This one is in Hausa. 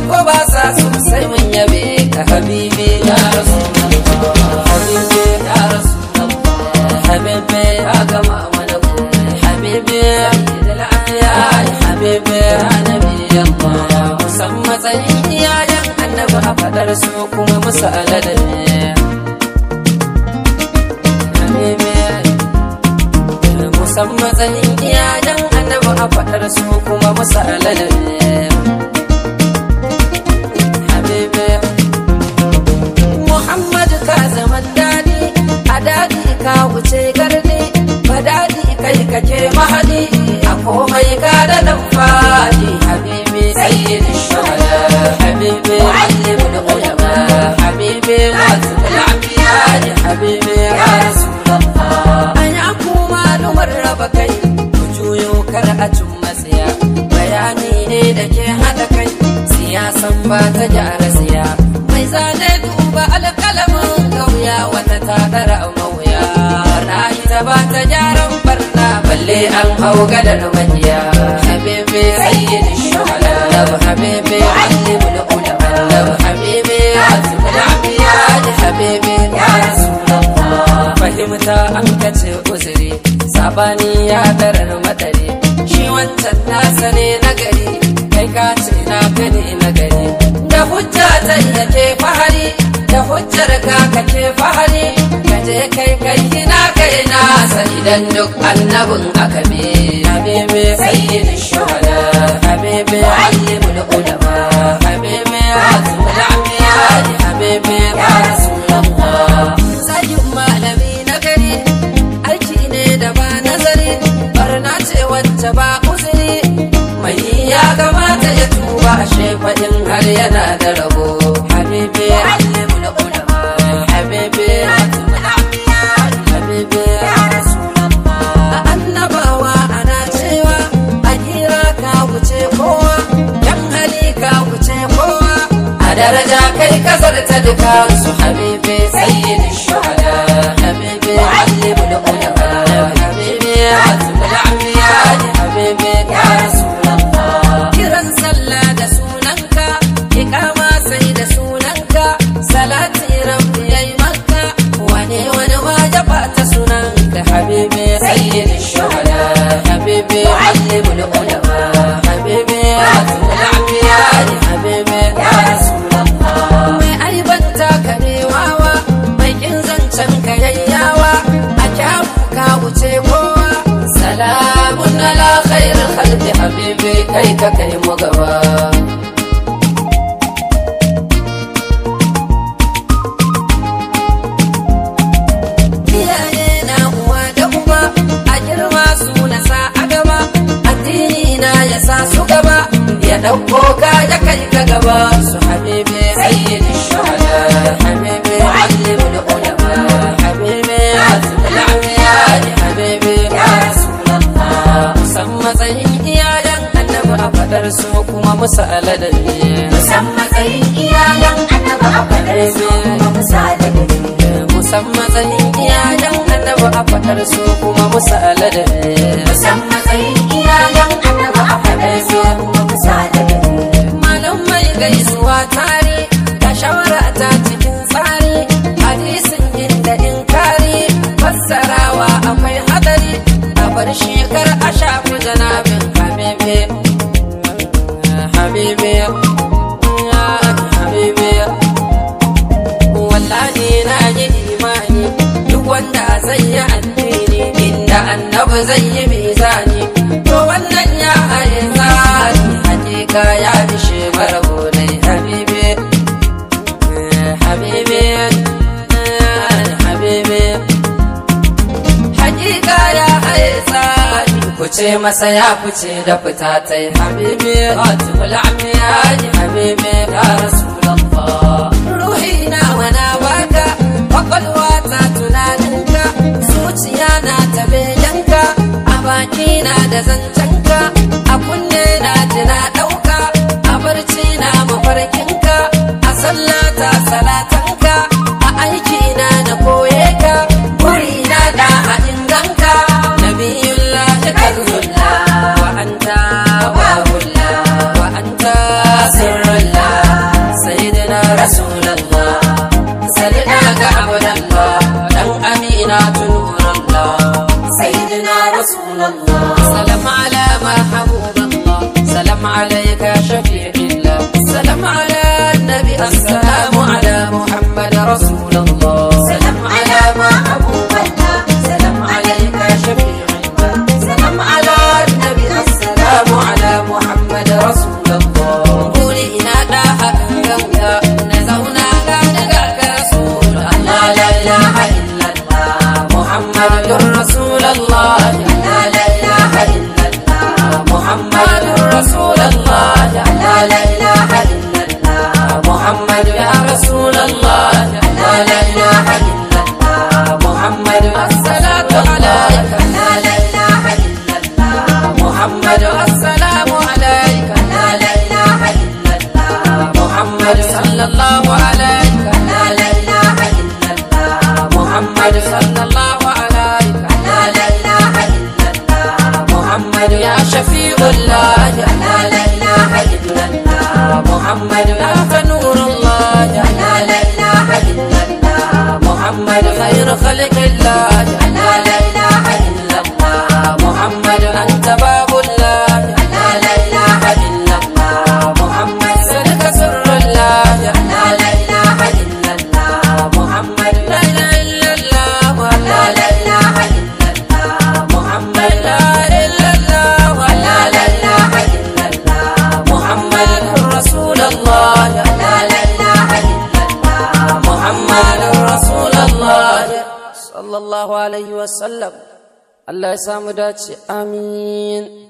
ko ba sa so sai mun yabe ka habibi ya rasulullah habibi ya rasulullah habibi ya gama mana habibi da ya habibi ya nabi Allah musamman tsayin iyayen annabi a fadar su kuma musu aladabi habibi musamman tsayin iyayen annabi a fadar su kuma musu aladabi habibi Muhammad ka zaman dadi a dadi ka wuce gardi ba dadi kai kake mahadi a komai ka da dan fadi habibi sayyidi shuhada habibi muallimul ulama habibi wazil anbiya habibi ya rasulullah aya kuma lumar raba kai ku juyo kar a cin matsiya bayani ne da ke hada kai siyasan ba ta jara siya mai zane duba alƙalamin kauya wata ta dara mawuya ra'ayi ta ba ta jaran barna balle an hau gadar makiya habibi sayyidi shuhada habibi muallimul ulama habibi wazil anbiya habibi ya rasulullah fahimta an kace uzuri sabani ya darar madari shi wancan nasa ne nagari kai ka ce na gani nagari da hujja ta yake fahari da hujjar ka kake fahari kaje kai kai na kai na sai idan duk annabin aka bi habibi sayyidi shuhada habibi muallimul ulama habibi wazil anbiya habibi ya rasulullah sayyid malami nagari aiki ne da ba nazari barna ce wacce ba uzuri mai ya kamata ya tuba ashe fadin har yana da rabo habibi muallimul ulama habibi wazil anbiya habibi ya rasulullah annabawa ana cewa a kira ka wuce kowa yan hali ka wuce kowa a daraja kai kasarta dukan su habibi sayyidi shuhada habibi muallimul ulama habibi wazil anbiya habibi ya rasulullah kiran sallah da sunanka iqama sai da sunanka salati rabbi yayi makka wani ma ya bata sunanka habibi sayyidi shuhada habibi muallimul ulama habibi wazil anbiya habibi ya rasulullah mai aibanta ka ne wawa mai kin zancen ka yayyawa a kyawu ka wuce kowa salamun ala khairil khalqi habibi kai ka kai mu gaba iyaye na uwa da uba a girma su na sa a gaba addini na ya sa su gaba ya dauko ka ya kai ka gaba su habibi sayyidi shuhada habibi muallimul ulama habibi wazil anbiya habibi ya rasulullah musamman tsayin iyayen annabi a fadar su kuma musu aladabi musamman tsayin iyayen annabi a fadar su kuma musu aladabi musamman tsayin iyayen annabi a fadar su kuma musu aladabi musamman tsayin iyayen annabi a fadar su kuma musu aladabi malam mai gaisuwa tare da shawara ta cikin tsari hadisin inda inkari fassarawa akwai hadari a bar shekar a shafi janabin habibi habibi habibi wallahi na yi imani duk wanda zai yi addini inda annabi zai yi mizani to wannan ya haye zani hakika ya dishe marabonai habibi habibi habibi hakika ya haye zani ku ce masa ya fice da fita tai habibi wazil anbiya habibi ya rasulullah ruhi na wana baka kwakwalwa ta tunaninka zuciya na ta bejanka a baki na da zancenka a kunne na ji na ɗauka a barci na mafarkinka a sallata salatanka a aiki na na koye ka buri na da haɗin ganka nabiyullah kanzullah wa anta babullah wa anta sirrullah محمد يا رسول الله لا إله إلا الله محمد الصلاة عليك لا إله إلا الله محمد السلام عليك لا إله إلا الله محمد صلى الله عليك لا إله إلا الله محمد صلى الله عليك لا إله إلا الله محمد يا شفيع الله لا إله إلا الله محمد أنت نور الله لا إله إلا الله محمد خير خلق الله لا إله إلا الله محمد أنت باب الله لا إله إلا الله محمد سلك سر الله لا إله إلا الله محمد لا إله إلا الله لا إله إلا الله محمد لا إلا الله لا إله إلا الله محمد رسول الله لا إله إلا الله محمد رسول الله صلى الله عليه وسلم. Allah ya samu dace, amin.